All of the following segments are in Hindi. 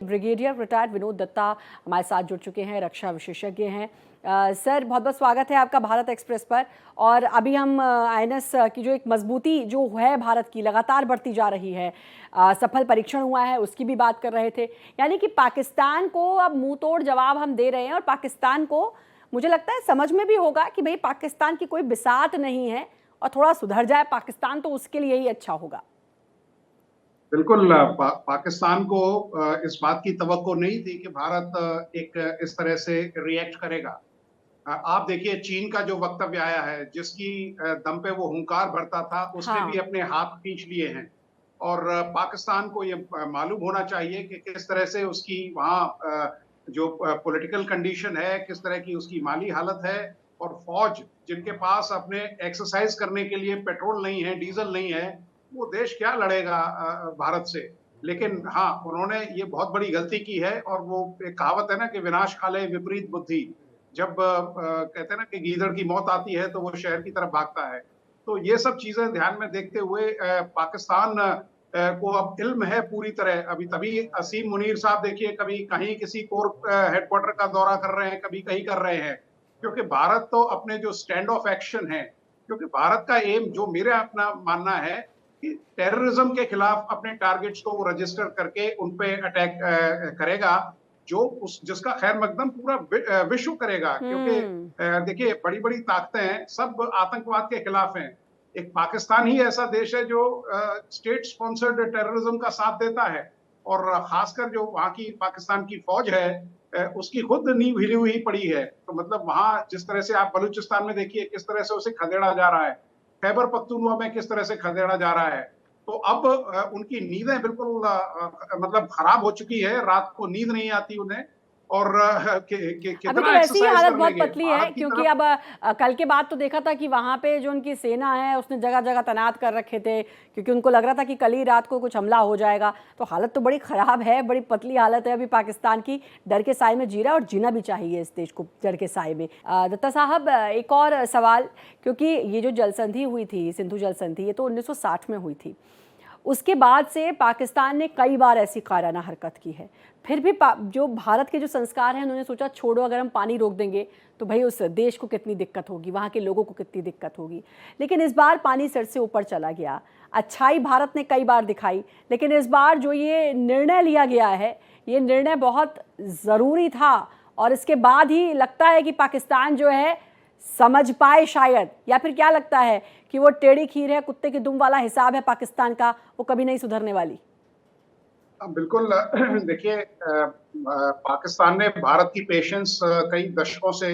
ब्रिगेडियर रिटायर्ड विनोद दत्ता हमारे साथ जुड़ चुके हैं, रक्षा विशेषज्ञ हैं। सर, बहुत बहुत स्वागत है आपका भारत एक्सप्रेस पर। और अभी हम आईएनएस की जो एक मजबूती जो है भारत की लगातार बढ़ती जा रही है, सफल परीक्षण हुआ है, उसकी भी बात कर रहे थे। यानी कि पाकिस्तान को अब मुंह तोड़ जवाब हम दे रहे हैं और पाकिस्तान को मुझे लगता है समझ में भी होगा कि भाई पाकिस्तान की कोई बिसात नहीं है और थोड़ा सुधर जाए पाकिस्तान तो उसके लिए ही अच्छा होगा। बिल्कुल। पाकिस्तान को इस बात की तवक्को नहीं थी कि भारत एक इस तरह से रिएक्ट करेगा। आप देखिए चीन का जो वक्तव्य आया है, जिसकी दम पे वो हुंकार भरता था, उसने भी अपने हाथ खींच लिए हैं। और पाकिस्तान को ये मालूम होना चाहिए कि किस तरह से उसकी वहाँ जो पॉलिटिकल कंडीशन है, किस तरह की उसकी माली हालत है। और फौज जिनके पास अपने एक्सरसाइज करने के लिए पेट्रोल नहीं है, डीजल नहीं है, वो देश क्या लड़ेगा भारत से। लेकिन हाँ, उन्होंने ये बहुत बड़ी गलती की है। और वो एक कहावत है ना कि विनाश काले विपरीत बुद्धि। जब कहते हैं ना कि गीदड़ की मौत आती है तो वो शहर की तरफ भागता है। तो ये सब चीजें ध्यान में देखते हुए पाकिस्तान को अब इल्म है पूरी तरह। अभी तभी असीम मुनीर साहब देखिए, कभी कहीं किसी कोर हेडक्वार्टर का दौरा कर रहे हैं, कभी कहीं कर रहे हैं। क्योंकि भारत तो अपने जो स्टैंड ऑफ एक्शन है, क्योंकि भारत का एम, जो मेरा अपना मानना है, कि टेररिज्म के खिलाफ अपने टारगेट्स को वो रजिस्टर करके उन पे अटैक करेगा, जो उस जिसका खैर मकदम पूरा विश्व करेगा। क्योंकि देखिए बड़ी बड़ी ताकतें सब आतंकवाद के खिलाफ हैं। एक पाकिस्तान ही ऐसा देश है जो स्टेट स्पॉन्सर्ड टेररिज्म का साथ देता है। और खासकर जो वहाँ की पाकिस्तान की फौज है, उसकी खुद नींव हिली हुई पड़ी है। तो मतलब वहाँ जिस तरह से आप बलूचिस्तान में देखिए किस तरह से उसे खदेड़ा जा रहा है, खैबर पख्तूनख्वा में किस तरह से खदेड़ा जा रहा है। तो अब उनकी नींदें बिल्कुल मतलब खराब हो चुकी है। रात को नींद नहीं आती उन्हें। और अभी तो वैसी ही हालत बहुत पतली है, क्योंकि अब कल के बाद तो देखा था कि वहां पे जो उनकी सेना है उसने जगह जगह तैनात कर रखे थे, क्योंकि उनको लग रहा था कि कल ही रात को कुछ हमला हो जाएगा। तो हालत तो बड़ी खराब है, बड़ी पतली हालत है अभी पाकिस्तान की। डर के साए में जी रहा है और जीना भी चाहिए इस देश को डर के साए में। दत्ता साहब, एक और सवाल, क्योंकि ये जो जल संधि हुई थी, सिंधु जल संधि, ये तो 1960 में हुई थी। उसके बाद से पाकिस्तान ने कई बार ऐसी कायराना हरकत की है। फिर भी जो भारत के जो संस्कार हैं, उन्होंने सोचा छोड़ो, अगर हम पानी रोक देंगे तो भाई उस देश को कितनी दिक्कत होगी, वहाँ के लोगों को कितनी दिक्कत होगी। लेकिन इस बार पानी सिर से ऊपर चला गया। अच्छाई भारत ने कई बार दिखाई, लेकिन इस बार जो ये निर्णय लिया गया है, ये निर्णय बहुत ज़रूरी था। और इसके बाद ही लगता है कि पाकिस्तान जो है समझ पाए शायद, या फिर क्या लगता है कि वो टेढ़ी खीर है, कुत्ते की दुम वाला हिसाब है पाकिस्तान का, वो कभी नहीं सुधरने वाली। बिल्कुल। देखिए पाकिस्तान ने भारत की पेशेंस कई दशकों से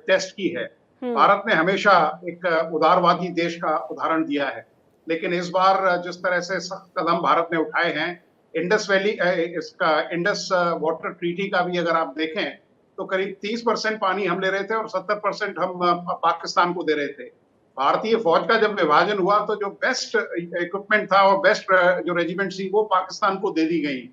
टेस्ट की है। भारत ने हमेशा एक उदारवादी देश का उदाहरण दिया है। लेकिन इस बार जिस तरह से सख्त कदम भारत ने उठाए हैं, इंडस वैली इसका इंडस वाटर ट्रीटी का भी अगर आप देखें तो करीब 30% पानी हम ले रहे थे और 70% हम पाकिस्तान को दे रहे थे। भारतीय फौज का जब विभाजन हुआ तो जो बेस्ट इक्विपमेंट था और बेस्ट जो रेजिमेंट थी वो पाकिस्तान को दे दी गई।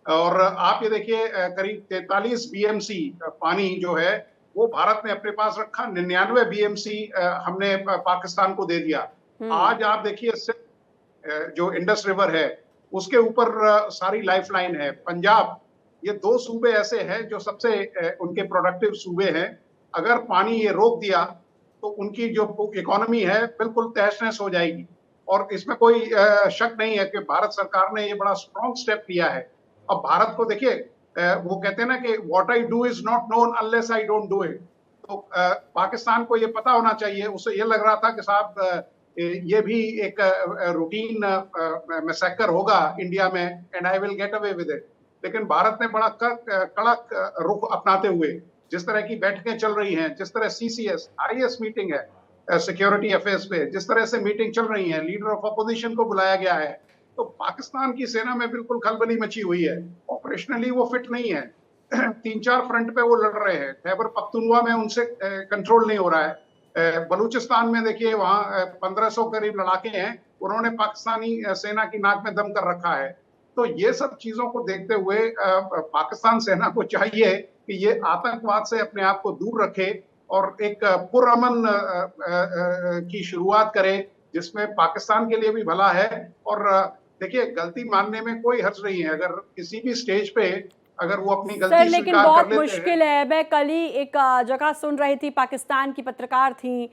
और आप ये देखिए करीब 43 बीएमसी पानी जो है वो भारत ने अपने पास रखा, 99 बीएमसी हमने पाकिस्तान को दे दिया। आज आप देखिए जो इंडस रिवर है उसके ऊपर सारी लाइफलाइन है। पंजाब, ये दो सूबे ऐसे हैं जो सबसे उनके प्रोडक्टिव सूबे हैं। अगर पानी ये रोक दिया तो उनकी जो इकोनॉमी है बिल्कुल तहस-नहस हो जाएगी। और इसमें कोई शक नहीं है कि भारत सरकार ने ये बड़ा स्ट्रॉन्ग स्टेप लिया है। अब भारत को देखिए, वो कहते हैं ना कि what I do is not known unless I don't do it. तो पाकिस्तान को ये पता होना चाहिए। उसे ये लग रहा था कि साहब ये भी एक रूटीन मैसेकर होगा इंडिया में and I will get away with it. लेकिन भारत ने बड़ा कड़क रुख अपनाते हुए जिस तरह की बैठकें चल रही हैं, जिस तरह सीसीएस आईएस मीटिंग है सिक्योरिटी अफेयर्स पे, जिस तरह से मीटिंग चल रही है, लीडर ऑफ अपोजिशन को बुलाया गया है, तो पाकिस्तान की सेना में बिल्कुल खलबली मची हुई है। ऑपरेशनली वो फिट नहीं है। 3-4 फ्रंट पे वो लड़ रहे हैं। खैबर पख्तूनख्वा में उनसे कंट्रोल नहीं हो रहा है। बलूचिस्तान में देखिए वहाँ 1500 करीब लड़ाके हैं, उन्होंने पाकिस्तानी सेना की नाक में दम कर रखा है। तो ये सब चीजों को देखते हुए पाकिस्तान सेना को चाहिए कि ये आतंकवाद से अपने आप को दूर रखे और एक पुरअमन की शुरुआत करे, जिसमें पाकिस्तान के लिए भी भला है और देखिए गलती मानने में कोई हर्ज नहीं है, अगर किसी भी स्टेज पे अगर वो अपनी सर गलती लेकिन स्वीकार कर बहुत लेते हैं। मुश्किल है। मैं कल ही एक जगह सुन रही थी, पाकिस्तान की पत्रकार थी,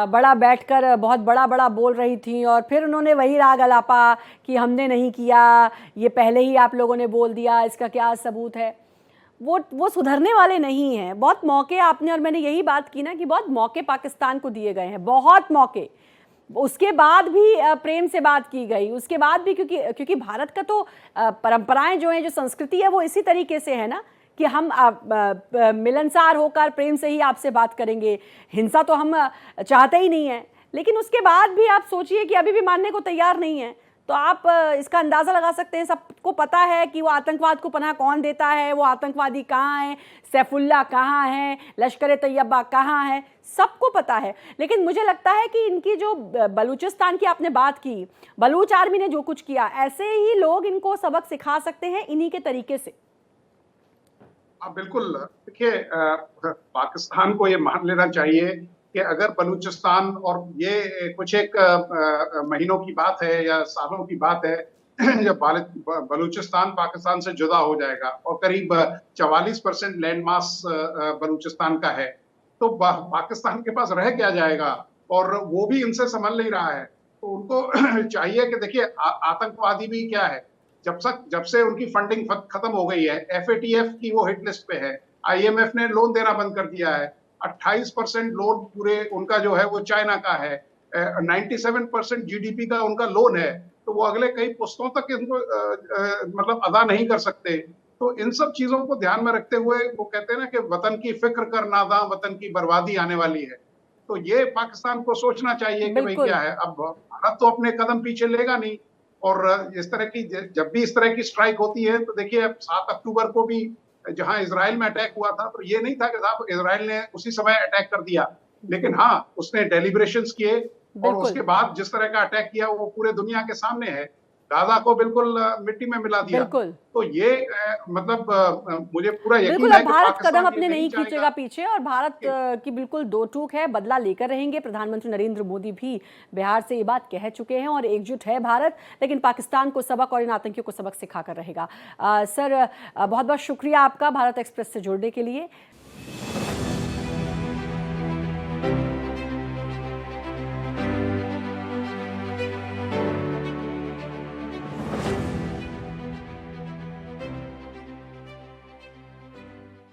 बड़ा बैठकर बहुत बड़ा बड़ा बोल रही थी, और फिर उन्होंने वही राग अलापा कि हमने नहीं किया, ये पहले ही आप लोगों ने बोल दिया, इसका क्या सबूत है। वो सुधरने वाले नहीं हैं। बहुत मौके आपने, और मैंने यही बात की ना कि बहुत मौके पाकिस्तान को दिए गए हैं, बहुत मौके। उसके बाद भी प्रेम से बात की गई, उसके बाद भी, क्योंकि भारत का तो परंपराएं जो हैं, जो संस्कृति है, वो इसी तरीके से है ना कि हम मिलनसार होकर प्रेम से ही आपसे बात करेंगे। हिंसा तो हम चाहते ही नहीं है, लेकिन उसके बाद भी आप सोचिए कि अभी भी मानने को तैयार नहीं है। तो आप इसका अंदाज़ा लगा सकते हैं, सबको पता है कि वो आतंकवाद को पनाह कौन देता है, वो आतंकवादी कहाँ हैं, सैफुल्ला कहाँ हैं, लश्कर तैयबा कहाँ है, सबको पता है। लेकिन मुझे लगता है कि इनकी जो बलूचिस्तान की आपने बात की, बलूच आर्मी ने जो कुछ किया, ऐसे ही लोग इनको सबक सिखा सकते हैं इन्हीं के तरीके से। हाँ बिल्कुल, देखिए पाकिस्तान को ये मान लेना चाहिए कि अगर बलूचिस्तान, और ये कुछ एक महीनों की बात है या सालों की बात है जब बलूचिस्तान पाकिस्तान से जुदा हो जाएगा और करीब 44% लैंड मास बलूचिस्तान का है, तो पाकिस्तान के पास रह क्या जाएगा। और वो भी इनसे संभल नहीं रहा है, तो उनको चाहिए कि देखिए आतंकवादी भी क्या है, जब से उनकी फंडिंग खत्म हो गई है, एफएटीएफ की वो हिट लिस्ट पे है, आईएमएफ ने लोन देना बंद कर दिया है, 28% लोन पूरे उनका जो है वो चाइना का है, 97% जीडीपी का उनका लोन है, तो वो अगले कई पुश्तों तक इनको मतलब अदा नहीं कर सकते। तो इन सब चीजों को ध्यान में रखते हुए वो कहते हैं ना कि वतन की फिक्र कर नादा, वतन की बर्बादी आने वाली है। तो ये पाकिस्तान को सोचना चाहिए कि भाई बिल्कुल। क्या है, अब भारत तो अपने कदम पीछे लेगा नहीं। और इस तरह की, जब भी इस तरह की स्ट्राइक होती है, तो देखिए अब 7 अक्टूबर को भी जहां इजराइल में अटैक हुआ था, तो ये नहीं था कि साहब इजराइल ने उसी समय अटैक कर दिया, लेकिन हाँ उसने डेलिब्रेशंस किए, और बिल्कुल उसके बाद जिस तरह का अटैक किया वो पूरे दुनिया के सामने है, गाजा को बिल्कुल मिट्टी में मिला दिया। बिल्कुल तो ये मतलब मुझे पूरा बिल्कुल। यकीन है अब कि भारत कदम पाकिस्तान ये अपने नहीं नहीं चाहेगा खींचेगा पीछे, और भारत कि की बिल्कुल दो टूक है, बदला लेकर रहेंगे। प्रधानमंत्री नरेंद्र मोदी भी बिहार से ये बात कह चुके हैं, और एकजुट है भारत, लेकिन पाकिस्तान को सबक और इन आतंकियों को सबक सिखा कर रहेगा। सर बहुत बहुत शुक्रिया आपका भारत एक्सप्रेस से जुड़ने के लिए।